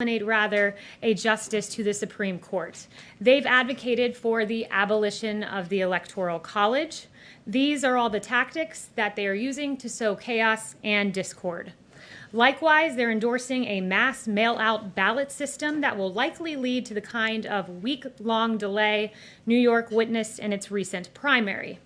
nominate rather a justice to the Supreme Court. They've advocated for the abolition of the Electoral College. These are all the tactics that they are using to sow chaos and discord. Likewise, they're endorsing a mass mail-out ballot system that will likely lead to the kind of week-long delay New York witnessed in its recent primary.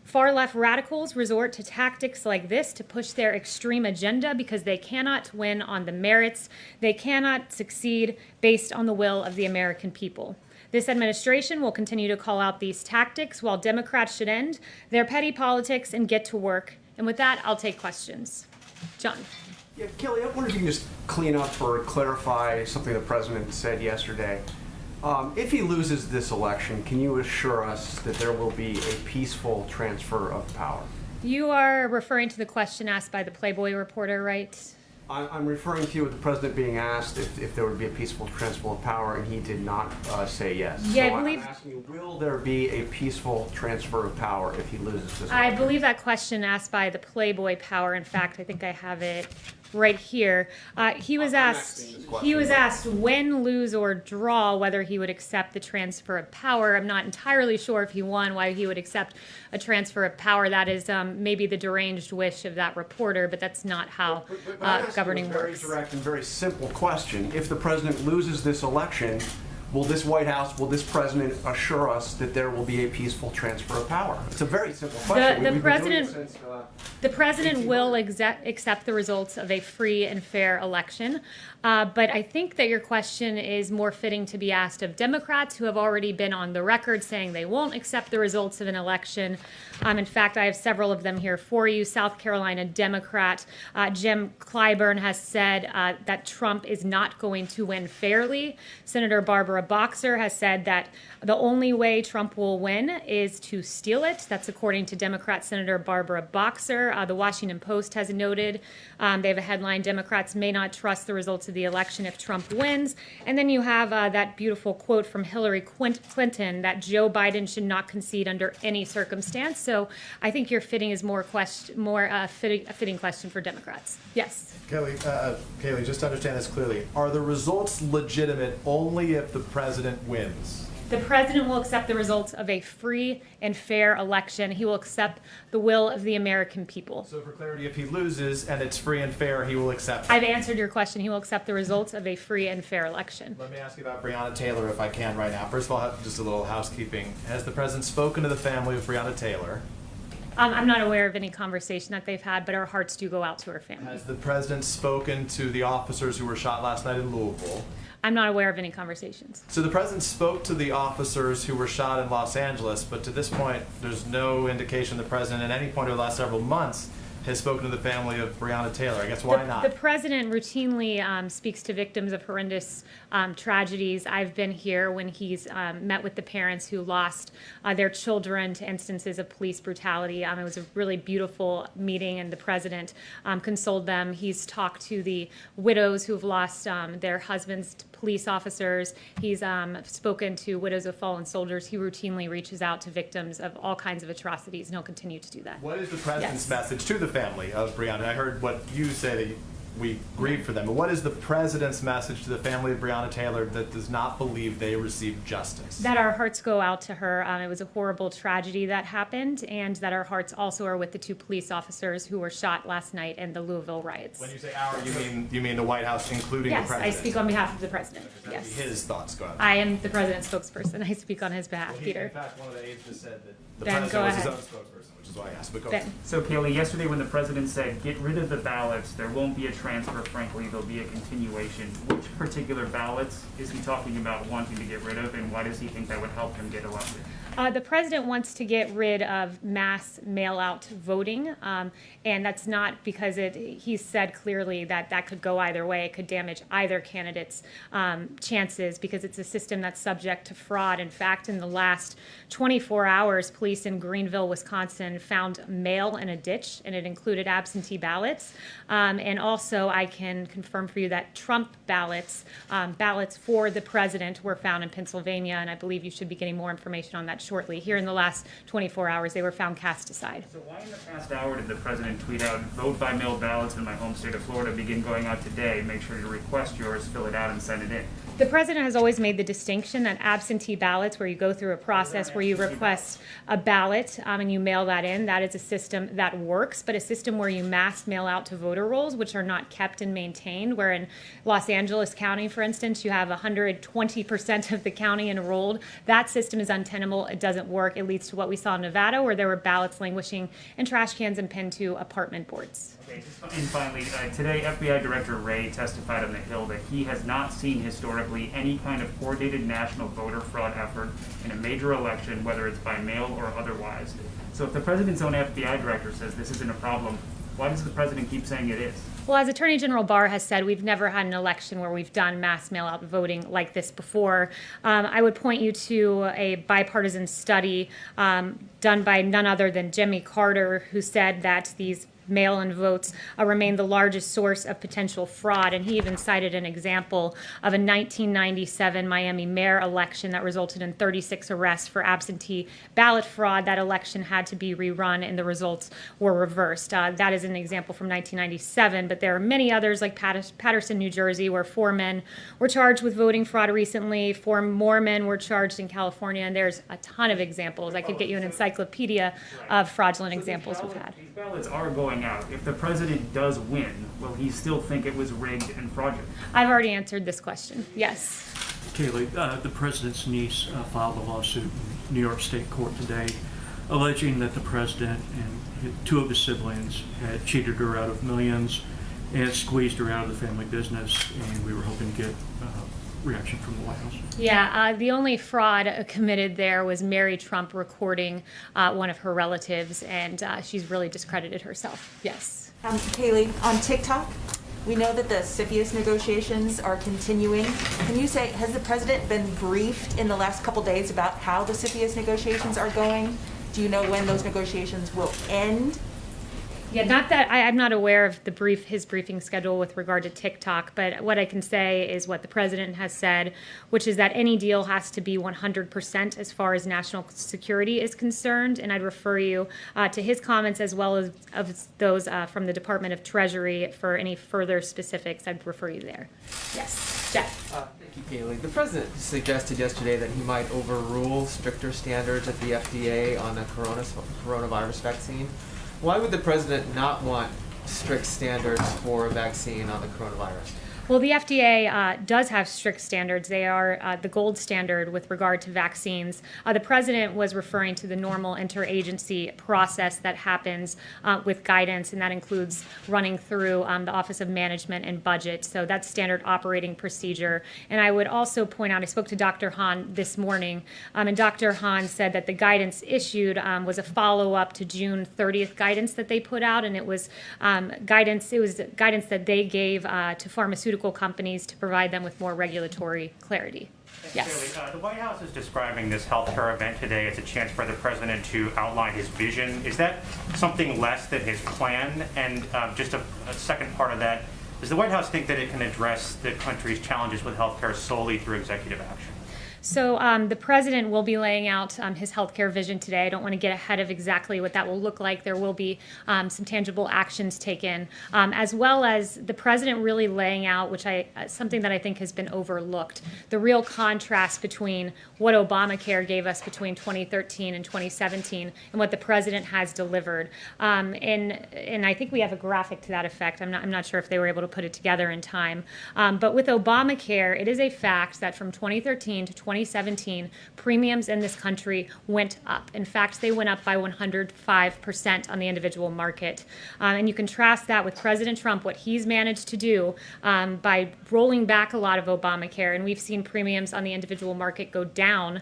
Far-left radicals resort to tactics like this to push their extreme agenda because they cannot win on the merits. They cannot succeed based on the will of the American people. This administration will continue to call out these tactics while Democrats should end their petty politics and get to work. And with that, I'll take questions. John. Yeah, Kelly, I wonder if you can just clean up or clarify something the president said yesterday. If he loses this election, can you assure us that there will be a peaceful transfer of power? You are referring to the question asked by the Playboy reporter, right? I'm referring to you with the president being asked if there would be a peaceful transfer of power, and he did not say yes. Yeah, so I believe. I'm asking you, will there be a peaceful transfer of power if he loses this election? I believe that question asked by the Playboy Power. In fact, I think I have it right here. He was asked win, lose, or draw whether he would accept the transfer of power. I'm not entirely sure if he won why he would accept a transfer of power. That is maybe the deranged wish of that reporter, but that's not how governing works. Very direct and very simple question. If the president loses this election, will this White House, will this president assure us that there will be a peaceful transfer of power? It's a very simple question. The president will accept the results of a free and fair election. But I think that your question is more fitting to be asked of Democrats who have already been on the record saying they won't accept the results of an election. In fact, I have several of them here for you. South Carolina Democrat Jim Clyburn has said that Trump is not going to win fairly. Senator Barbara Boxer has said that the only way Trump will win is to steal it. That's according to Democrat Senator Barbara Boxer. The Washington Post has noted, they have a headline, Democrats may not trust the results of the election if Trump wins. And then you have that beautiful quote from Hillary Clinton that Joe Biden should not concede under any circumstance. So I think your fitting is a fitting question for Democrats. Yes. Kayleigh, just to understand this clearly, are the results legitimate only if the president wins? The president will accept the results of a free and fair election. He will accept the will of the American people. So for clarity, if he loses and it's free and fair, he will accept it? I've answered your question. He will accept the results of a free and fair election. Let me ask you about Breonna Taylor, if I can, right now. First of all, just a little housekeeping. Has the president spoken to the family of Breonna Taylor? I'm not aware of any conversation that they've had, but our hearts do go out to her family. Has the president spoken to the officers who were shot last night in Louisville? I'm not aware of any conversations. So the president spoke to the officers who were shot in Los Angeles, but to this point, there's no indication the president at any point over the last several months has spoken to the family of Breonna Taylor. I guess why not? The president routinely speaks to victims of horrendous tragedies. I've been here when he's met with the parents who lost their children to instances of police brutality. It was a really beautiful meeting, and the president consoled them. He's talked to the widows who've lost their husbands to police officers. He's spoken to widows of fallen soldiers. He routinely reaches out to victims of all kinds of atrocities, and he'll continue to do that. What is the president's message to the family of Breonna? I heard what you say that we grieve for them, but what is the president's message to the family of Breonna Taylor that does not believe they received justice? That our hearts go out to her. It was a horrible tragedy that happened, and that our hearts also are with the two police officers who were shot last night in the Louisville riots. When you say our, you mean the White House, including the president? Yes, I speak on behalf of the president. Yes. His thoughts. Go ahead. I am the president's spokesperson. I speak on his behalf, Peter. In fact, one of the aides just said that the Ben, president was his go own spokesperson, which is why I asked. But go ahead. So, Kayleigh, yesterday when the president said, get rid of the ballots, there won't be a transfer, frankly, there'll be a continuation. Which particular ballots is he talking about wanting to get rid of, and why does he think that would help him get elected? The president wants to get rid of mass mail-out voting, and that's not because he said clearly that that could go either way. It could damage either candidate's chances because it's a system that's subject to fraud. In fact, in the last 24 hours, police in Greenville, Wisconsin found mail in a ditch, and it included absentee ballots. And also, I can confirm for you that Trump ballots for the president were found in Pennsylvania, and I believe you should be getting more information on that shortly. Here in the last 24 hours, they were found cast aside. So why in the past hour did the president tweet out, vote by mail ballots in my home state of Florida begin going out today? Make sure to request yours, fill it out, and send it in. The president has always made the distinction that absentee ballots, where you go through a process where you request a ballot and you mail that in, that is a system that works, but a system where you mass mail out to voter rolls, which are not kept and maintained, where in Los Angeles County, for instance, you have 120% of the county enrolled. That system is untenable. It doesn't work. It leads to what we saw in Nevada, where there were ballots languishing in trash cans and pinned to apartment boards. Okay, and finally, today FBI Director Wray testified on the Hill that he has not seen historically any kind of coordinated national voter fraud effort in a major election, whether it's by mail or otherwise. So if the president's own FBI director says this isn't a problem, why does the president keep saying it is? Well, as Attorney General Barr has said, we've never had an election where we've done mass mail-out voting like this before. I would point you to a bipartisan study done by none other than Jimmy Carter, who said that these mail-in votes remain the largest source of potential fraud. And he even cited an example of a 1997 Miami mayor election that resulted in 36 arrests for absentee ballot fraud. That election had to be rerun and the results were reversed. That is an example from 1997, but there are many others like Patterson, New Jersey, where 4 men were charged with voting fraud recently. 4 more men were charged in California, and there's a ton of examples. I could get you an encyclopedia of fraudulent examples we've had. These ballots are going out. If the president does win, will he still think it was rigged and fraudulent? I've already answered this question. Yes. Kayleigh, the president's niece filed a lawsuit in New York State Court today alleging that the president and 2 of his siblings had cheated her out of millions and squeezed her out of the family business, and we were hoping to get reaction from the White House. Yeah, the only fraud committed there was Mary Trump recording one of her relatives, and she's really discredited herself. Yes. Kayleigh, on TikTok, we know that the CFIUS negotiations are continuing. Can you say, has the president been briefed in the last couple days about how the CFIUS negotiations are going? Do you know when those negotiations will end? Yeah, not that I'm not aware of his briefing schedule with regard to TikTok, but what I can say is what the president has said, which is that any deal has to be 100% as far as national security is concerned. And I'd refer you to his comments as well as of those from the Department of Treasury for any further specifics. I'd refer you there. Yes, Jeff. Thank you, Kayleigh. The president suggested yesterday that he might overrule stricter standards at the FDA on the coronavirus vaccine. Why would the president not want strict standards for a vaccine on the coronavirus? Well, the FDA does have strict standards. They are the gold standard with regard to vaccines. The president was referring to the normal interagency process that happens with guidance, and that includes running through the Office of Management and Budget. So that's standard operating procedure. And I would also point out, I spoke to Dr. Hahn this morning, and Dr. Hahn said that the guidance issued was a follow-up to June 30th guidance that they put out, and it was guidance that they gave to pharmaceutical companies to provide them with more regulatory clarity. Yes. The White House is describing this healthcare event today as a chance for the president to outline his vision. Is that something less than his plan? And just a second part of that, does the White House think that it can address the country's challenges with healthcare solely through executive action? So the president will be laying out his healthcare vision today. I don't want to get ahead of exactly what that will look like. There will be some tangible actions taken, as well as the president really laying out, something that I think has been overlooked, the real contrast between what Obamacare gave us between 2013 and 2017 and what the president has delivered. And I think we have a graphic to that effect. I'm not sure if they were able to put it together in time. But with Obamacare, it is a fact that from 2013 to 2017, premiums in this country went up. In fact, they went up by 105% on the individual market. And you contrast that with President Trump, what he's managed to do by rolling back a lot of Obamacare. And we've seen premiums on the individual market go down.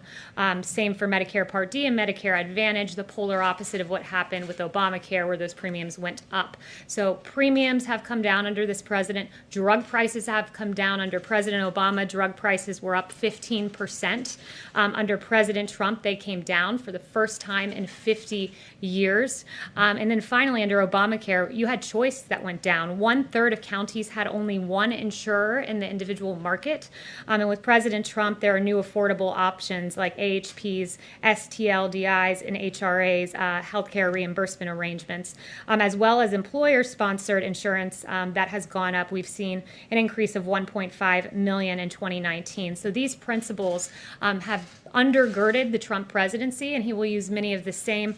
Same for Medicare Part D and Medicare Advantage, the polar opposite of what happened with Obamacare, where those premiums went up. So premiums have come down under this president. Drug prices have come down under President Obama. Drug prices were up 15%. 10%. Under President Trump, they came down for the first time in 50 years. And then finally, under Obamacare, you had choice that went down. 1/3 of counties had only one insurer in the individual market. And with President Trump, there are new affordable options like AHPs, STLDIs, and HRAs, healthcare reimbursement arrangements, as well as employer-sponsored insurance that has gone up. We've seen an increase of 1.5 million in 2019. So these principles have undergirded the Trump presidency, and he will use many of the same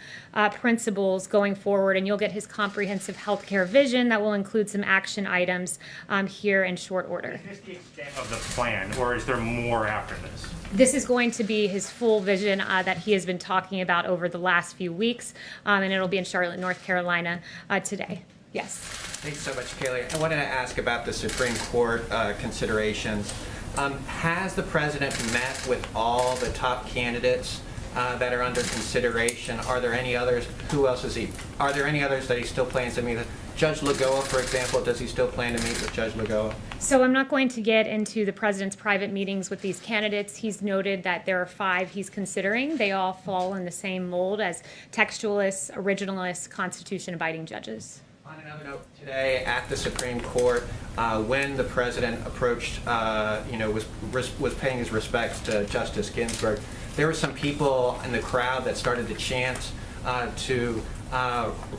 principles going forward, and you'll get his comprehensive healthcare vision that will include some action items here in short order. Is this the extent of the plan, or is there more after this? This is going to be his full vision that he has been talking about over the last few weeks, and it'll be in Charlotte, North Carolina today. Yes. Thanks so much, Kaylee. I wanted to ask about the Supreme Court considerations. Has the president met with all the top candidates that are under consideration? Are there any others? Who else is he? Are there any others that he still plans to meet with? Judge Lagoa, for example, does he still plan to meet with Judge Lagoa? So I'm not going to get into the president's private meetings with these candidates. He's noted that there are 5 he's considering. They all fall in the same mold as textualists, originalists, Constitution-abiding judges. On another note, today at the Supreme Court, when the president approached, was paying his respects to Justice Ginsburg, there were some people in the crowd that started to chant to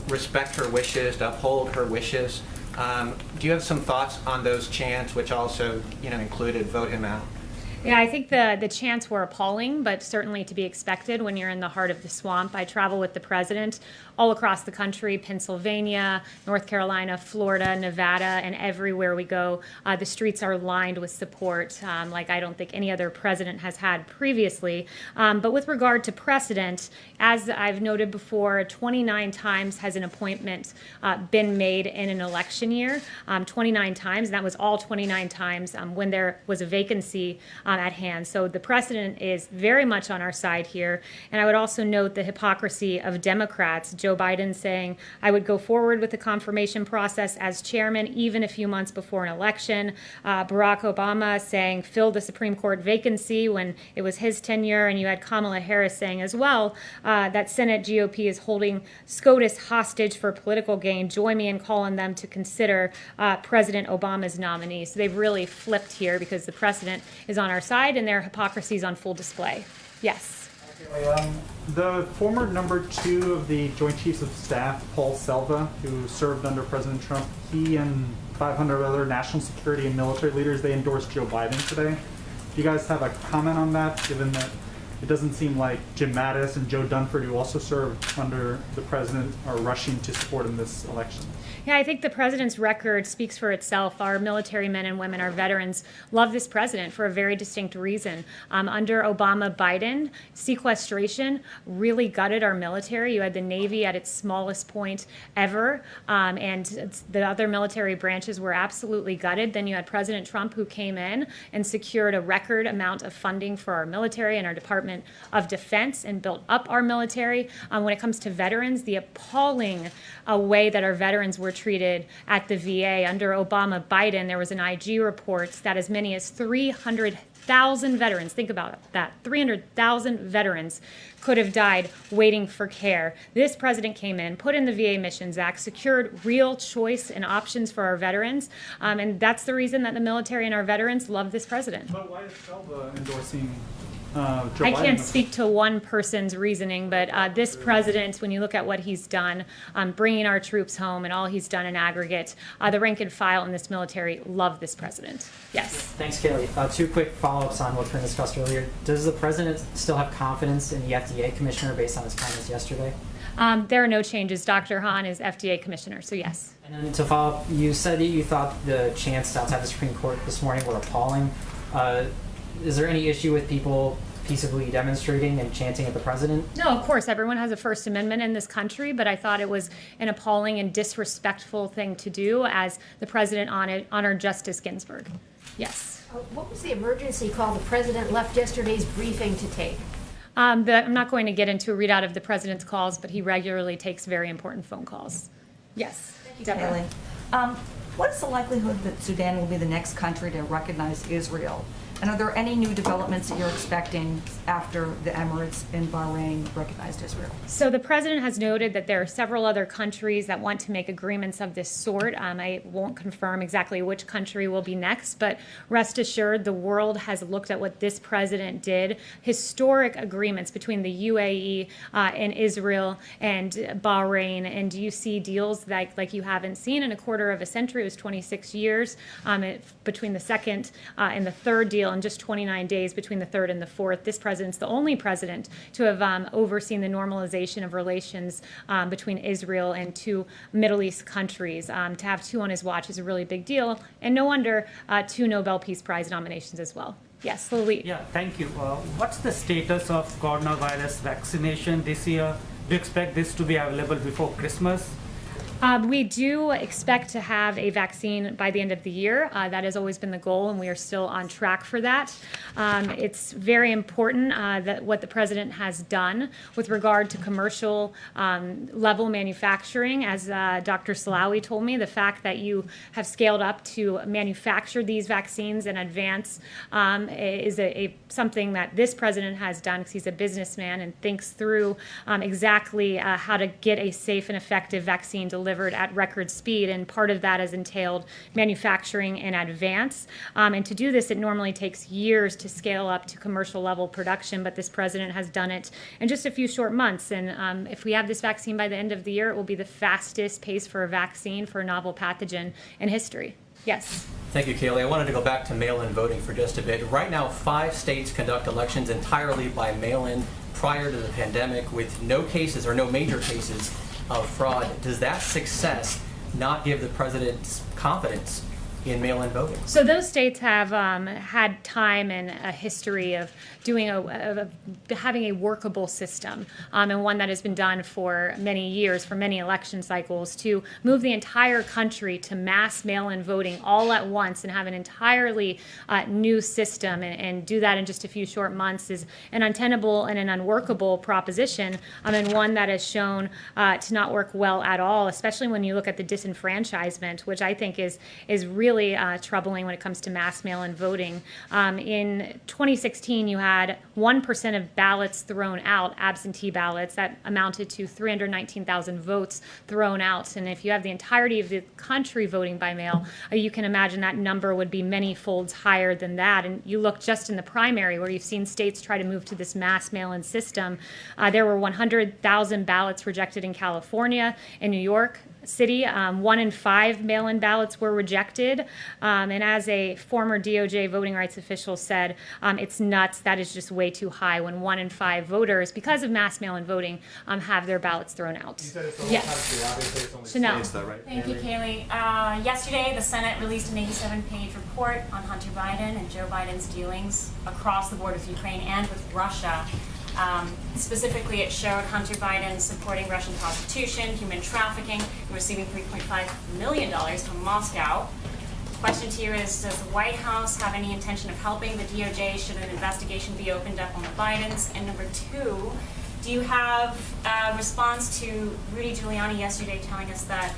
respect her wishes, to uphold her wishes. Do you have some thoughts on those chants, which also, included vote him out? Yeah, I think the chants were appalling, but certainly to be expected when you're in the heart of the swamp. I travel with the president all across the country, Pennsylvania, North Carolina, Florida, Nevada, and everywhere we go, the streets are lined with support like I don't think any other president has had previously. But with regard to precedent, as I've noted before, 29 times has an appointment been made in an election year, 29 times, and that was all 29 times when there was a vacancy at hand. So the precedent is very much on our side here. And I would also note the hypocrisy of Democrats. Joe Biden saying, I would go forward with the confirmation process as chairman even a few months before an election. Barack Obama saying, fill the Supreme Court vacancy when it was his tenure. And you had Kamala Harris saying as well that Senate GOP is holding SCOTUS hostage for political gain. Join me in calling them to consider President Obama's nominee. So they've really flipped here because the precedent is on our side and their hypocrisy is on full display. Yes. The former number 2 of the Joint Chiefs of Staff, Paul Selva, who served under President Trump, he and 500 other national security and military leaders, they endorsed Joe Biden today. Do you guys have a comment on that, given that it doesn't seem like Jim Mattis and Joe Dunford, who also served under the president, are rushing to support him this election? Yeah, I think the president's record speaks for itself. Our military men and women, our veterans, love this president for a very distinct reason. Under Obama-Biden, sequestration really gutted our military. You had the Navy at its smallest point ever, and the other military branches were absolutely gutted. Then you had President Trump, who came in and secured a record amount of funding for our military and our Department of Defense and built up our military. When it comes to veterans, the appalling way that our veterans were treated at the VA. Under Obama-Biden, there was an IG report that as many as 300,000 veterans, think about that, 300,000 veterans could have died waiting for care. This president came in, put in the VA Missions Act, secured real choice and options for our veterans, and that's the reason that the military and our veterans love this president. But why is Selva endorsing Joe Biden? I can't speak to one person's reasoning, but this president, when you look at what he's done, bringing our troops home and all he's done in aggregate, the rank and file in this military love this president. Yes. Thanks, Kaylee. 2 quick follow-ups on what's been discussed earlier. Does the president still have confidence in the FDA commissioner based on his comments yesterday? There are no changes. Dr. Hahn is FDA commissioner, so yes. And then to follow up, you said that you thought the chants outside the Supreme Court this morning were appalling. Is there any issue with people peaceably demonstrating and chanting at the president? No, of course. Everyone has a First Amendment in this country, but I thought it was an appalling and disrespectful thing to do as the president honored Justice Ginsburg. Yes. What was the emergency call the president left yesterday's briefing to take? I'm not going to get into a readout of the president's calls, but he regularly takes very important phone calls. Yes. Thank you, Deborah. What is the likelihood that Sudan will be the next country to recognize Israel? And are there any new developments that you're expecting after the Emirates and Bahrain recognized Israel? So the president has noted that there are several other countries that want to make agreements of this sort. I won't confirm exactly which country will be next, but rest assured the world has looked at what this president did. Historic agreements between the UAE and Israel and Bahrain, and you see deals like you haven't seen in a quarter of a century. It was 26 years between the second and the third deal, and just 29 days between the third and the fourth. This president's the only president to have overseen the normalization of relations between Israel and two Middle East countries. To have two on his watch is a really big deal, and no wonder two Nobel Peace Prize nominations as well. Yes, Lily. Yeah, thank you. What's the status of coronavirus vaccination this year? Do you expect this to be available before Christmas? We do expect to have a vaccine by the end of the year. That has always been the goal, and we are still on track for that. It's very important that what the president has done with regard to commercial level manufacturing. As Dr. Salawi told me, the fact that you have scaled up to manufacture these vaccines in advance is something that this president has done, because he's a businessman and thinks through exactly how to get a safe and effective vaccine delivered at record speed, and part of that has entailed manufacturing in advance. And to do this, it normally takes years to scale up to commercial level production, but this president has done it in just a few short months. And if we have this vaccine by the end of the year, it will be the fastest pace for a vaccine for a novel pathogen in history. Yes. Thank you, Kaylee. I wanted to go back to mail-in voting for just a bit. Right now, 5 states conduct elections entirely by mail-in prior to the pandemic, with no cases or no major cases of fraud. Does that success not give the president confidence in mail-in voting? So those states have had time and a history of doing having a workable system, and one that has been done for many years, for many election cycles, to move the entire country to mass mail-in voting all at once and have an entirely new system, and do that in just a few short months is an untenable and an unworkable proposition, and one that has shown to not work well at all, especially when you look at the disenfranchisement, which I think is really troubling when it comes to mass mail-in voting. In 2016, you had 1% of ballots thrown out, absentee ballots, that amounted to 319,000 votes thrown out. And if you have the entirety of the country voting by mail, you can imagine that number would be many folds higher than that. And you look just in the primary, where you've seen states try to move to this mass mail-in system. There were 100,000 ballots rejected in California, in New York City. 1 in 5 mail-in ballots were rejected. And as a former DOJ voting rights official said, it's nuts. That is just way too high when 1 in 5 voters, because of mass mail-in voting, have their ballots thrown out. You said it's the Yes. whole country, obviously it's only Chanel. states, though, right? Thank you, Kaylee. Yesterday, the Senate released an 87-page report on Hunter Biden and Joe Biden's dealings across the border with Ukraine and with Russia. Specifically, it showed Hunter Biden supporting Russian prostitution, human trafficking, and receiving $3.5 million from Moscow. Question to you is, does the White House have any intention of helping the DOJ should an investigation be opened up on the Bidens? And number 2, do you have a response to Rudy Giuliani yesterday telling us that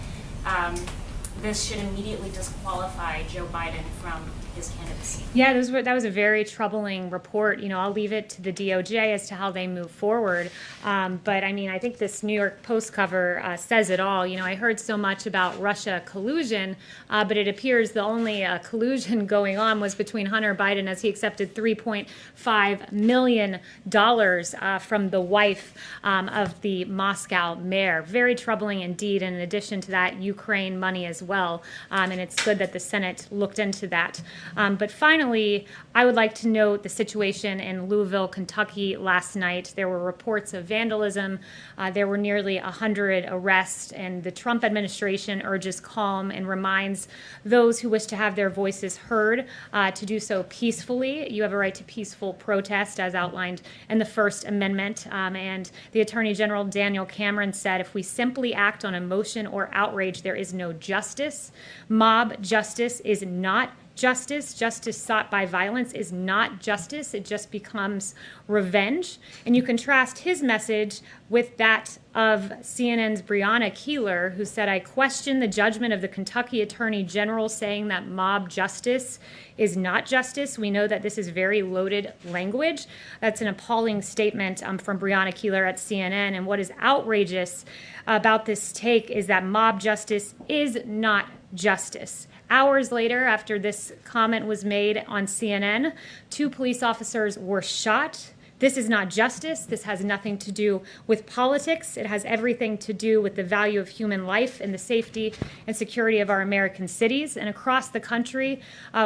this should immediately disqualify Joe Biden from his candidacy? Yeah, that was a very troubling report. I'll leave it to the DOJ as to how they move forward. But I mean, I think this New York Post cover says it all. I heard so much about Russia collusion, but it appears the only collusion going on was between Hunter Biden, as he accepted $3.5 million from the wife of the Moscow mayor. Very troubling indeed. And in addition to that, Ukraine money as well. And it's good that the Senate looked into that. But finally, I would like to note the situation in Louisville, Kentucky last night. There were reports of vandalism. There were nearly 100 arrests, and the Trump administration urges calm and reminds those who wish to have their voices heard to do so peacefully. You have a right to peaceful protest, as outlined in the First Amendment. And the Attorney General, Daniel Cameron, said, if we simply act on emotion or outrage, there is no justice. Mob justice is not justice. Justice sought by violence is not justice. It just becomes revenge. And you contrast his message with that of CNN's Breonna Keeler, who said, I question the judgment of the Kentucky Attorney General saying that mob justice is not justice. We know that this is very loaded language. That's an appalling statement from Breonna Keeler at CNN. And what is outrageous about this take is that mob justice is not justice. Hours later, after this comment was made on CNN, 2 police officers were shot. This is not justice. This has nothing to do with politics. It has everything to do with the value of human life and the safety and security of our American cities. And across the country,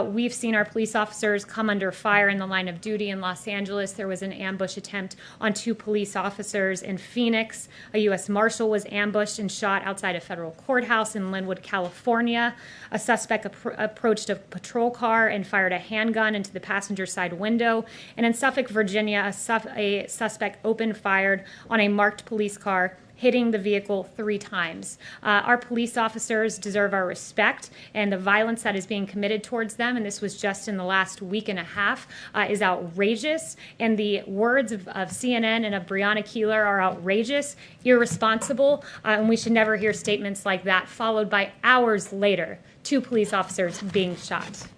we've seen our police officers come under fire in the line of duty. In Los Angeles, there was an ambush attempt on 2 police officers. In Phoenix, a U.S. Marshal was ambushed and shot outside a federal courthouse. In Linwood, California, a suspect approached a patrol car and fired a handgun into the passenger side window. And in Suffolk, Virginia, a suspect opened fire on a marked police car, hitting the vehicle 3 times. Our police officers deserve our respect, and the violence that is being committed towards them, and this was just in the last week and a half, is outrageous. And the words of CNN and of Breonna Keeler are outrageous, irresponsible, and we should never hear statements like that followed by hours later 2 police officers being shot.